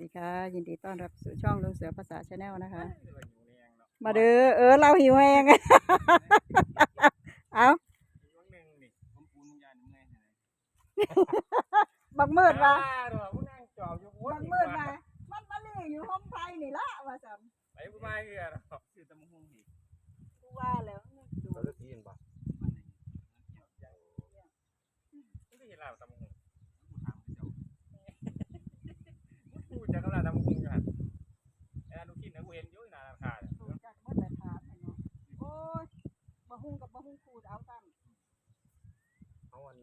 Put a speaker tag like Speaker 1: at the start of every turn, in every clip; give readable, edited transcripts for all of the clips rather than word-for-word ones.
Speaker 1: ดีค่ะยินดีต้อนรับสู่ช่องลุงเสือภาษาชาแนลนะคะมาเด้อเราหิวแหงเอาบักมืดว่ะบักมืดว่ะมันมาลี่อยู่ห้องไฟนี่ละว่าจัง
Speaker 2: ไปกูมาเหี้ยเนาะชื่อตำมงอีก
Speaker 1: กูว่าแล้วดู
Speaker 3: เราจะตีนบ่
Speaker 2: ไม่เห็นลาวตำมงกูถามเจ้ากูจะกำลังตำมงกันไอ้ลูกกินนะกูเห็นอยู่นาราคาเนี่ย
Speaker 1: จากเมื่อแต่ถามเนาะโอ้ยบะฮุงกับบะฮุงขูดเอาซ้ำ
Speaker 3: เอาอัน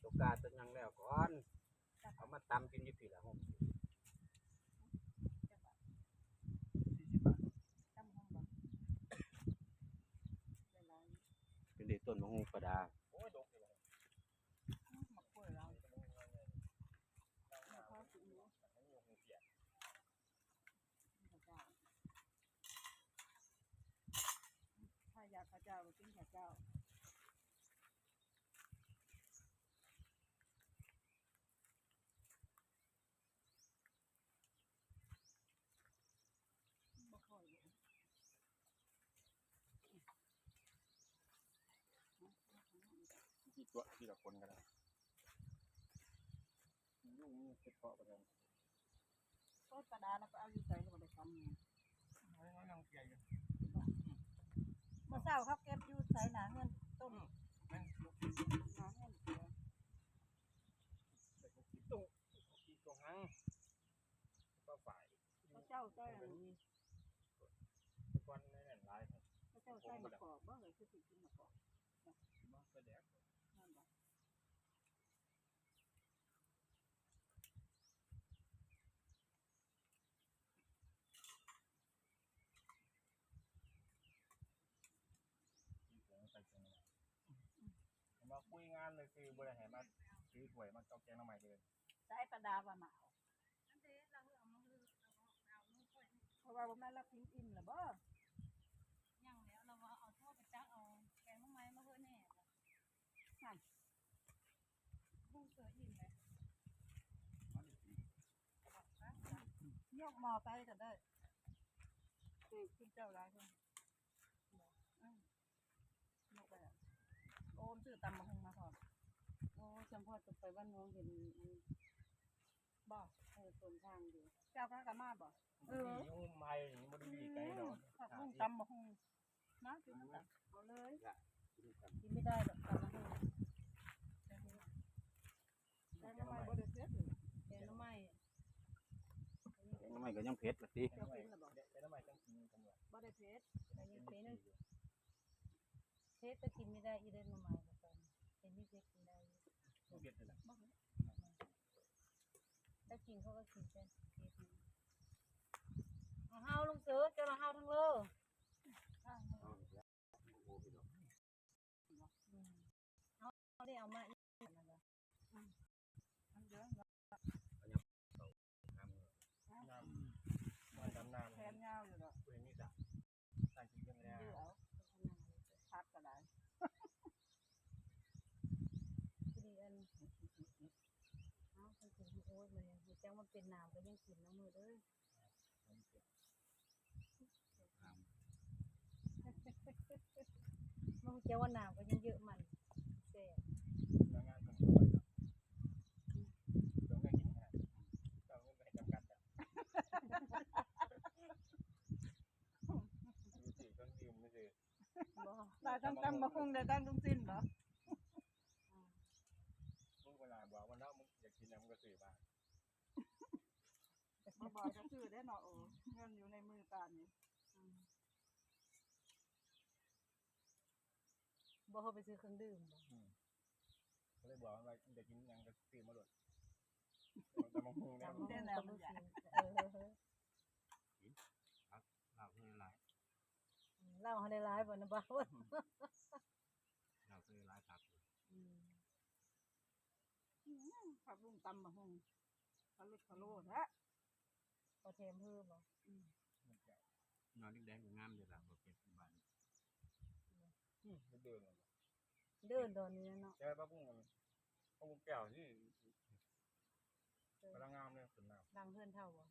Speaker 3: ตกกาตัวยังแล้วก่อนเอามาตำกินยี่ปีละห้องเป็นเด็กต้นมะฮุงประดา
Speaker 2: โอ้ยดกเลย
Speaker 1: ถ้าอยากข้าเจ้ากินข้าเจ้า
Speaker 2: ที่ตัวที่ละคนกันนะยุ่งมีเก็บเกาะไปกัน
Speaker 1: ต้นกระดาษแล้วก็เอาอยู่ใส่ลงไปทำเนี่ย
Speaker 2: น้อยน้องเกียร์อยู่
Speaker 1: เมื่อเช้าเขาเก็บอยู่ใส่หนาเงินต้น
Speaker 2: แม่งลูก
Speaker 1: หนาเงิน
Speaker 2: แต่กูคิดตรงหังก็ฝ่าย
Speaker 1: เจ้าใส่
Speaker 2: ก้อนนี่แหละลาย
Speaker 1: เจ้าใส่มะกอกบ้างเลยคือสิกินมะกอก
Speaker 2: มาก็แดกมาคุยงานเลยคือบริหารมาซื้อหวยมาเอาแกงน้ำใหม่เลย
Speaker 1: ใส่ประดาว่าหนาวเพราะว่าแม่เราพิ้งอิ่มหรือบ่
Speaker 4: ยังแล้วเราว่าเอาท่อไปจักเอาแกงน้ำไม้มาเพื่อแน่
Speaker 1: นั่น
Speaker 4: บุ้งเสืออิ่มเลย
Speaker 1: ยกหม้อไปก็ได้กินเจ้าไรคนยกไปโอ้ชื่อตำมะฮงมาพอโอ้จำพอจะไปบ้านน้องเห็นบ่ส่วนทางดีเจ้าข้ากะมาบ่
Speaker 2: ยุ่งไม่ไม่ได้ดีไกลดอก
Speaker 1: ผักบุ้งตำมะฮงนะกินกันเอาเลยกินไม่ได้หรอกตำมะฮงแกงน้ำไม้บ่ได้เผ็ดแกงน้ำไม้
Speaker 3: น้ำมันก็ยังเผ็ดละสิ
Speaker 1: เจ้ากินหรือบ่
Speaker 2: แกงน้ำใหม่ต้องกินกันเลย
Speaker 1: บ่ได้เผ็ด
Speaker 4: แต่ยังเป็นเทสก็กินไม่ได้อีเดนน้ำไม้ก็เป็นนี่เทสกินได้
Speaker 2: ไม่เผ็ดเลย
Speaker 4: ถ้ากินเขาก็กินเป็นเฮาลุงเสือเจ้าเฮาทั้งเลอเขาได้เอามาอีกนะคะ
Speaker 2: มันดำน้ำ
Speaker 1: แทนยาวอยู่หรอ
Speaker 2: เพื่อนนี่จ้ะตั้งกินกันแล้ว
Speaker 1: พักก็ได้
Speaker 4: ดีอันเอาไปกินโอ๊ยมันจังมันเป็นน้ำก็ยังกินน้ำมือเด้อมันเจ้าว่าน้ำก็ยังเยอะมันแซ่
Speaker 2: งานของเขาไปแล้วต้องได้กินขนาดต้องไม่จำกัดอ่ะดูสิต้องดื่มไม่สิ
Speaker 1: ได้ตั้งตำมะฮงได้ตั้งตุ้งสิ้นเหรอ
Speaker 2: มึงเวลาบอกว่าน้ามึงอยากกินอะไรมึงก็ซื้อมา
Speaker 1: มาบอกก็ซื้อได้เนาะเงินอยู่ในมือตานี่
Speaker 4: บ่เขาไปซื้อเครื่องดื่ม
Speaker 2: เขาเลยบอกว่าจะกินยังก็ซื้อมาด้วยแต่มะม่วงเนี่ย
Speaker 1: เด่นแล้วมันใหญ่
Speaker 3: เราให้หลาย
Speaker 4: เล่าให้ได้ร้ายบ่นะบ่าว
Speaker 3: เราเคยหลายผัก
Speaker 1: ผักบุ้งตำมะฮงทะลุทะลุฮะ
Speaker 4: พอเทมเพิ่มบ่
Speaker 3: นอนแดงๆงามเลยล่ะบ่เก็บบ้าน
Speaker 2: เดิน
Speaker 4: ตอนนี้เนาะ
Speaker 2: ใช่ป้าปุ้งแก้วนี่ กำลังงามเลยขึ้นน้
Speaker 4: ดังเพื่อนเท่าบ่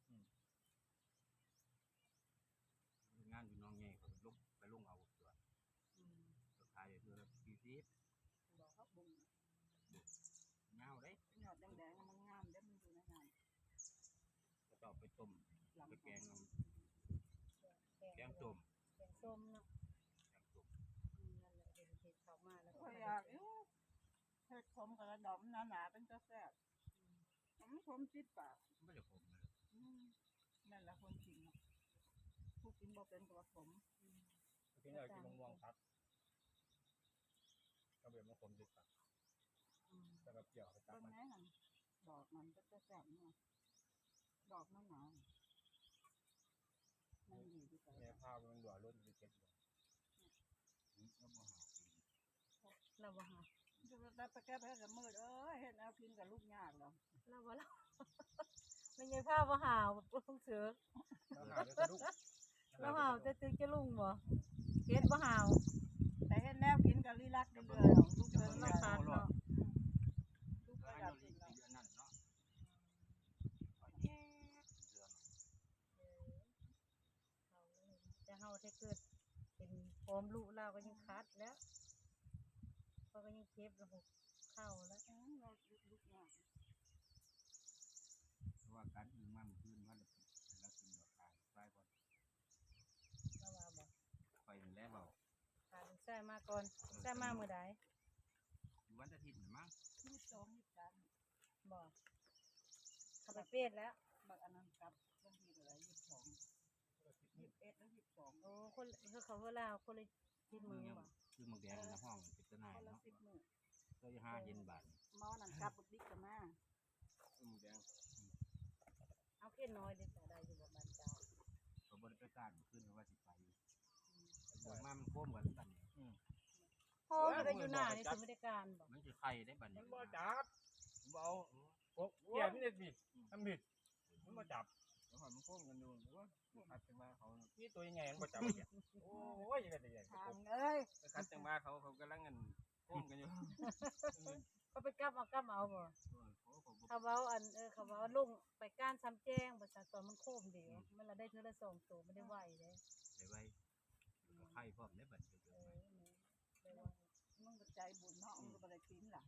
Speaker 3: งานอยู่น้องใหญ่เขาไปลงเอาตัว
Speaker 4: อืม
Speaker 3: สุดท้ายเดือนละ40
Speaker 1: บอกเขาบุ้ง
Speaker 3: เงาเด้
Speaker 1: หยอดแดงๆมันงามเด้มันอยู่ในน้
Speaker 3: ก็ต้องไปต้ม
Speaker 1: ำหลัง
Speaker 3: ไปแกง
Speaker 4: แก
Speaker 3: แกงต้ม
Speaker 4: แกงส้มเนาะ
Speaker 3: แกงต้ม
Speaker 4: นั่นแหละเดี๋ยวเห็ดเข้ามาแล้วก็
Speaker 1: ก็อยากอยู่เฮ็ดผมกับกระดอมหนาๆเป็นกระแซ่บมันผมจิตปาก
Speaker 3: ไม่ได้ผมเลย
Speaker 1: นั่นแหละคนจริงเนาะผู้กินบ่เป็นกับผม
Speaker 2: ำกินอะไรกินม่วงครับก็เบียมะขมจิตปาก
Speaker 4: อืม
Speaker 2: แต่กับเกี่ยวไปจับ
Speaker 1: เบิ่ง
Speaker 2: มัน
Speaker 1: แม่หั่นดอกมันก็จะแซ่บเนาะดอกมันหนามันดีที่สุด
Speaker 2: เนี่ยข้าวมันหล่อรุ่นดีเก็ตเลย
Speaker 3: แล้วบ่หากิน
Speaker 4: เราบ่หา
Speaker 1: จะได้ไปแก้แพ้กับมืดเฮ็ดเอากินกับลูกยากแล้ว
Speaker 4: เราบ่เรา ไม่ใช่ผ้าบ่หาวบ่ต้องเสือ
Speaker 2: แล้วหาด้วยกระดูก
Speaker 4: เราหาวจะตึกจะลุงบ่เฮ็ดบ่หาว
Speaker 1: แต่เฮ็ดแนวกินกับลีลักเรื่อยๆลูกเพิ่น
Speaker 4: เรา
Speaker 1: มา
Speaker 4: คัดเนาะ
Speaker 1: ลูกก็
Speaker 3: ร้าน
Speaker 1: อยาก
Speaker 3: เรา
Speaker 1: กิ
Speaker 3: ลี
Speaker 1: นแล้ว
Speaker 3: นั่นเนาะเดือน
Speaker 4: แต่เฮาถ้าเกิดเป็นพร้อมลูกเราก็ยังคัดแล้วเพราะก็ยังเก็บระบบเข้าแล้ว
Speaker 1: เราลูกยาก
Speaker 3: เพราะว่าการอื่นมาเมื่อคืนว่าเรากินดอกทานไปก่อน
Speaker 4: เราว่าบ่
Speaker 3: ไปแล้วเบา
Speaker 4: พาลูกชายมาก่อนชายมามื้อใด
Speaker 3: วันอาทิตย์มั้ง
Speaker 1: 22 23
Speaker 4: บ่เขาไปเป็ดแล้ว
Speaker 1: บักอันนั้นกับวันที่เท่าไหร่22 21แล้ว22
Speaker 4: โอ้คนเขาเวลาคนเลยจิตมือบ่
Speaker 3: คือมังแดงในห้องเป็นตะนาย
Speaker 1: คนละ
Speaker 3: เนาะ
Speaker 1: 10มื้อ
Speaker 3: ก็จะ5เย็นบาท
Speaker 1: หมอนั่นกลับบึกดิกกันมา
Speaker 2: มังแดง
Speaker 4: เอาเพี้ยนน้อยได้แต่ได้อยู่บ่บ้านเจ้า
Speaker 3: ก็บริการขึ้นว่าสิไปบวกมามันโค้มกันบัดนี้
Speaker 4: พ่อก็ได้อยู่หน้านี่สิไม่ได้การบ่
Speaker 3: มันจะไข่ได้บัด
Speaker 2: มั
Speaker 3: นี้
Speaker 2: นบ่จับเบาพวกเกี่ยวนี่ผิดทำผิดมันบ่จับแล้วมันโค้งกันดูว่าคัดจังมาเขานี่ตัวยังไงมันบ่จับเนี่ยโอ้ยยังไงแต่ใหญ่
Speaker 1: ทางเอ้ย
Speaker 2: คัดจังมาเขากำลังกันโค้งกันอยู่
Speaker 4: เขาไปกลับเอาบ่เขาเว้าอันเขาเว้าลุงไปก้านซ้ำแจ้งบ่ซั่นตอนมันโคมเดียวมันละได้เทื่อละ2ตัวไม่ได้ไหวเด้
Speaker 3: ไปไว้ไข่พร้อมได้บัดนี้
Speaker 4: ได้ว่า
Speaker 1: มึงก็ใจบุญเนาะมึงก็บ่ได้กินล่ะ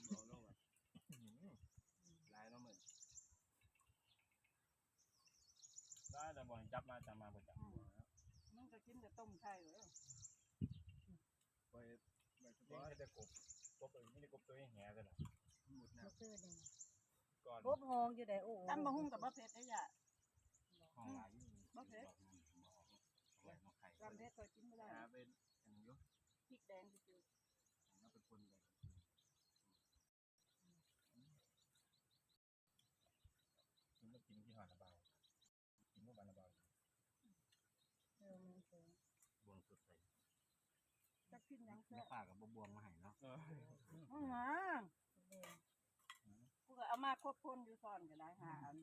Speaker 2: เอาลงอ่ะลายน้องเหมือนได้แต่บ่จับมาบ่จับ
Speaker 1: มึงก็กินแต่ต้มไข่เว้ย
Speaker 2: ไปยิงให้ได้กบไม่ได้กบตัวนี้แห่กันนะหมด
Speaker 4: บ่
Speaker 2: น้ำ
Speaker 4: ซื้อนี่
Speaker 2: ก่อน
Speaker 4: พบหองอยู่ได้โอ้
Speaker 1: ตำบักหุ่งกับบ่เผ็ดได้ย่ะ
Speaker 3: ห้องหลายอยู่บ่เผ็ดไว้น้องไข่
Speaker 1: ตำเผ็ดก็กินบ่ได้
Speaker 2: หาเป็นอันนี้อยู่
Speaker 1: พริกแดงซื่อ
Speaker 3: แล้วเป็นคนแบบ
Speaker 2: กินก็กินที่หาดระบายกินเมื่อวันระบาย
Speaker 4: มันคือบ
Speaker 3: วงสุดใส่
Speaker 1: ๆจะกินหยัง
Speaker 3: แล้
Speaker 1: แซ่
Speaker 3: ว
Speaker 1: บ
Speaker 3: ป้ากับบ่วงมาให้เนาะ
Speaker 1: มา
Speaker 4: เด้อ
Speaker 1: กูก็เอามาควบคนอยู่ซ่อนก็ได้หาอัน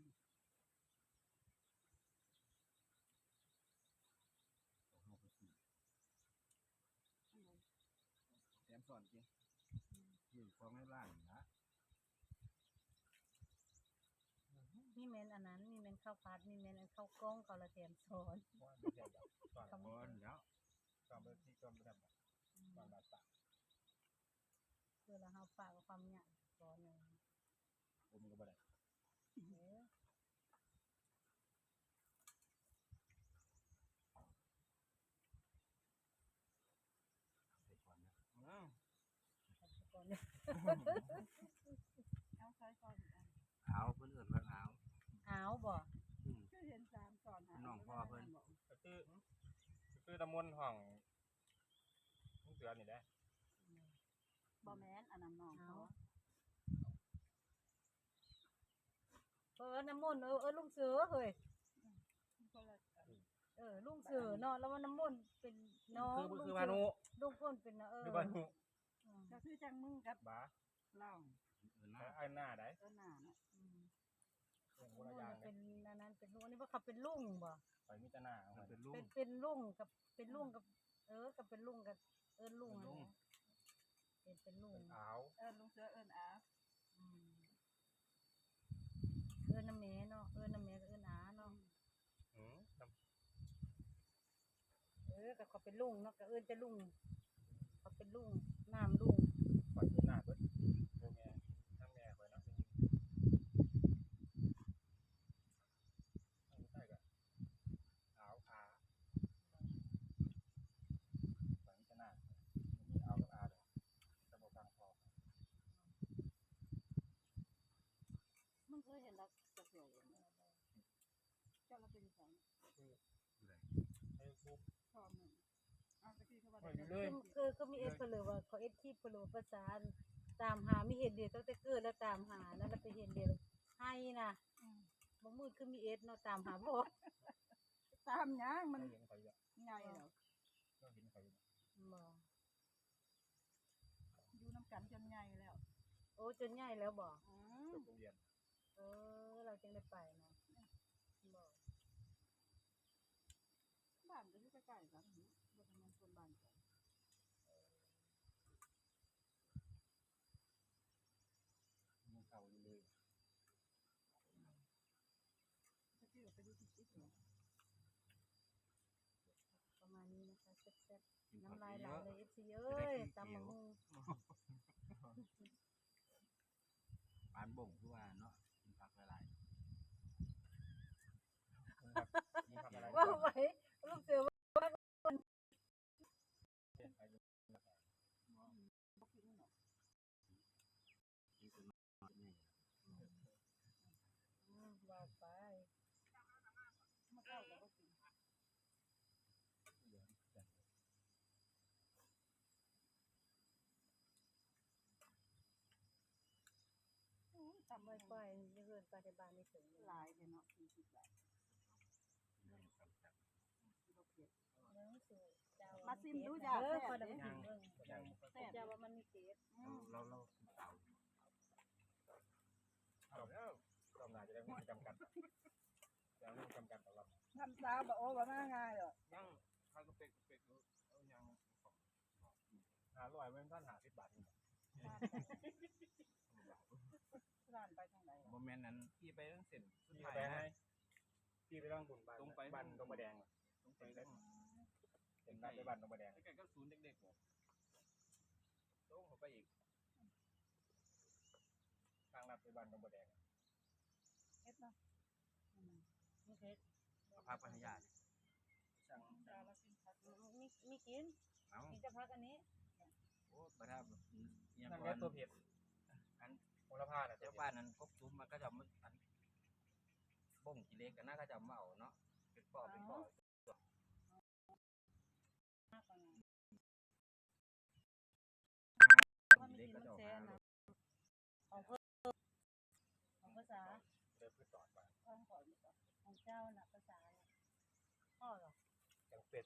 Speaker 2: แถมสอนกิน
Speaker 3: อยู่ของในร้านนะ
Speaker 4: มีแม่นอันนั้นมีแม่นข้าวผัดมีแม่นอันข้าวกล้องข้าวละแถมสอน
Speaker 2: ว่าไม่ใช่แบบสอน
Speaker 3: ก่อนแล้ว
Speaker 2: สอนไปที่สอนไปทำสอนแบบต่าง
Speaker 4: คือละเฮาฝากกับความยากสอนนึง
Speaker 2: ผมก็บ่ได้
Speaker 4: เด้อ
Speaker 3: ไปก่อนนะ
Speaker 4: ก่อนเนี่ย
Speaker 1: เอาใส่ซ่อนอัน
Speaker 3: เอาเพิ่นเอิ้นว่าเอา
Speaker 4: อ้าวบ่
Speaker 1: คือเห็น3ซ่อนหา
Speaker 2: ก็คือตะมนห้องเสือนี่แหละ
Speaker 1: บ่แม่นอันนั้นน้องเขา
Speaker 4: น้ำมนต์ลุงเสือเฮ้ย
Speaker 1: คนละ
Speaker 4: ลุงเสือเนาะแล้วมันน้ำมนต์เป็นน้อง
Speaker 2: คือพานุ
Speaker 4: ลุงคนเป็น
Speaker 2: คือพานุ
Speaker 1: ก็คือจังมึงกับ
Speaker 2: บ้า
Speaker 1: เล่า
Speaker 2: ไอ้หน้าได้
Speaker 1: ก็หน้าน่ะ
Speaker 2: เป็น
Speaker 4: ลุ
Speaker 2: คนละ
Speaker 4: ง
Speaker 2: อย่าง
Speaker 4: เป็นอันนั้นเป็นลุงอันนี้ว่าเขาเป็นลุงบ่
Speaker 2: ไปมิตรหน้า
Speaker 3: มันเป็นลูก
Speaker 4: เป็นลุงกับเป็นลุงกับกับเป็นลุงกับลุงอะไรเป็นลุง
Speaker 2: ขาว
Speaker 1: ลุงเสือเอิ้นอา
Speaker 4: อืม แต่เขาเป็นลุงเนาะก็เอิ้นแต่ลุงเขาเป็นลุงน้ำลุง
Speaker 2: ก่อนที่หน้าเบิดโอแม่ทั้งแม่ข่อยเนาะใช่ก็เอาอาฝังจะหน้ามีเอากับอาเลยจะบ่ฟังพอ
Speaker 1: มันเคยเห็นรักจะสวยอย่างนี้เจ้าเราเป็นสอง
Speaker 2: ไอ้พวก
Speaker 1: ชอบมันเอาไปที่เขาว่า
Speaker 2: ข่อย
Speaker 1: ได้
Speaker 2: อยู่เลย
Speaker 4: คือก็มีเอสเพลอว่าเขาเอสคลิปเพลอภาษาตามหามีเห็นเดียวตั้งแต่เกิดแล้วตามหานั่นแล้วไปเห็นเดียวให้น่ะบ่มืดคือมีเอสเนาะตามหาบ่
Speaker 1: ตามย่างมัน
Speaker 2: เห็นข่อยอยู่
Speaker 1: ใหญ่แล้ว
Speaker 2: ก็เห็นข่อยอยู่
Speaker 4: บ่
Speaker 1: อยู่น้ำกันจนใหญ่แล้ว
Speaker 4: โอ้จนใหญ่แล้วบ่
Speaker 2: จบโรงเรียน
Speaker 4: เราจึงได้ไปเนาะบ่
Speaker 1: บ้านก็อยู่ใกล้ๆกันบ่ทำงานคนบ้านกัน
Speaker 2: มันเข้าอยู่เลย
Speaker 1: จะที่ไปดูที่เหรอ
Speaker 4: ประมาณนี้นะคะแซ่บๆ
Speaker 3: กิน
Speaker 4: น้ำ
Speaker 3: ข้า
Speaker 4: ลา
Speaker 3: วย
Speaker 4: ไหล
Speaker 3: เยอะ
Speaker 4: เลย FC เอ้ยตำบักหุ่ง
Speaker 3: ปานบ่งคือว่าเนาะกินผักหลาย
Speaker 2: มีผักอะไร
Speaker 4: ว่าไว้ลูกเสือว่า
Speaker 1: บ่กินหรอก
Speaker 3: ๆกินเป็นน้อยนี่
Speaker 4: ว่าไป
Speaker 1: มาเข้าแล้วบ่กินตำ
Speaker 4: ไป
Speaker 1: ไว้
Speaker 4: ไปยังเกินไปในบ้านไม่ถึงเลย
Speaker 1: หลายเลยเนาะ40 บาท
Speaker 3: เรื่องสำคัญ
Speaker 1: บ่เผ็ด
Speaker 4: เนื้อสูเจ้า
Speaker 1: มาซิมดูจ้ะ
Speaker 4: เออ
Speaker 1: แซ่บ
Speaker 4: คน
Speaker 1: เด้
Speaker 4: ละมากินเบิ่ง
Speaker 2: ยัง
Speaker 1: แซ่บ
Speaker 4: เจ้าว่ามันมีเกล็ด
Speaker 3: เรากินเต่า
Speaker 2: เอาแล้วตำนานจะได้ไม่จำกัดจะไม่จำกัดของเรา
Speaker 1: ทำสาวบ่โอ้บ่มาง่ายหรอก
Speaker 2: ยังข้าวกระเป็ดเอายัง500มันท่าน50 บาทนี่
Speaker 1: ร้านไปทางไหน
Speaker 3: บ่แม่นนั้นพี่ไปทั้งเส้นสุด
Speaker 2: พี่
Speaker 3: ท้าย
Speaker 2: ไป
Speaker 3: นะ
Speaker 2: ให้พี่ไปร่างบุญบ้าน
Speaker 3: ตรงไป
Speaker 2: บ้านตรงประแดง
Speaker 3: ตรงไป
Speaker 2: เห็นบ้านไปบ้านตรงประแดง
Speaker 3: ใกล้ๆกับศูนย์เด็กๆเนี่ยตรงเข้าไปอีก
Speaker 2: ทางลัดไปบ้านตรงประแดง
Speaker 1: เฮ็ดเนาะ
Speaker 4: มีเกล็ด
Speaker 3: เอาพักไปให้ญาติ
Speaker 2: สั่ง
Speaker 1: ดาวละกินผัก
Speaker 4: มีกิน
Speaker 3: เอ้า
Speaker 4: มีจะพักอันนี้
Speaker 3: โอ้ประทับยัง
Speaker 2: นั่น
Speaker 3: ก่
Speaker 2: แห
Speaker 3: อ
Speaker 2: ละ
Speaker 3: น
Speaker 2: ตัวเผ็ด
Speaker 3: อัน
Speaker 2: โหระพาน่ะ
Speaker 3: เจ้าบ้านนั้นกบซุ้มมันก็จะมาอันบ่งกิเลสกันน่าก็จะมาเอาเนาะเป็นปอบเป็นปอบ
Speaker 1: มากกว่านั้น
Speaker 4: ว่ามี
Speaker 3: กิเล
Speaker 4: กิ
Speaker 3: ส
Speaker 4: น
Speaker 3: ก็
Speaker 4: มัน
Speaker 3: จะ
Speaker 4: แซ่
Speaker 3: หา
Speaker 4: นะของเพิ่มของภาษา
Speaker 2: เดี๋ยวพืชต่อไป
Speaker 1: ข้างก่อนดีกว่า
Speaker 4: ของเจ้าน่ะภาษาน่ะพ่อเหรอ
Speaker 2: จังเป็ด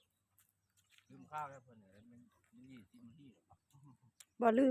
Speaker 3: ลืมข้าวแล้วเพิ่นเนี่ยมัน20 นาที
Speaker 1: บ่ลืม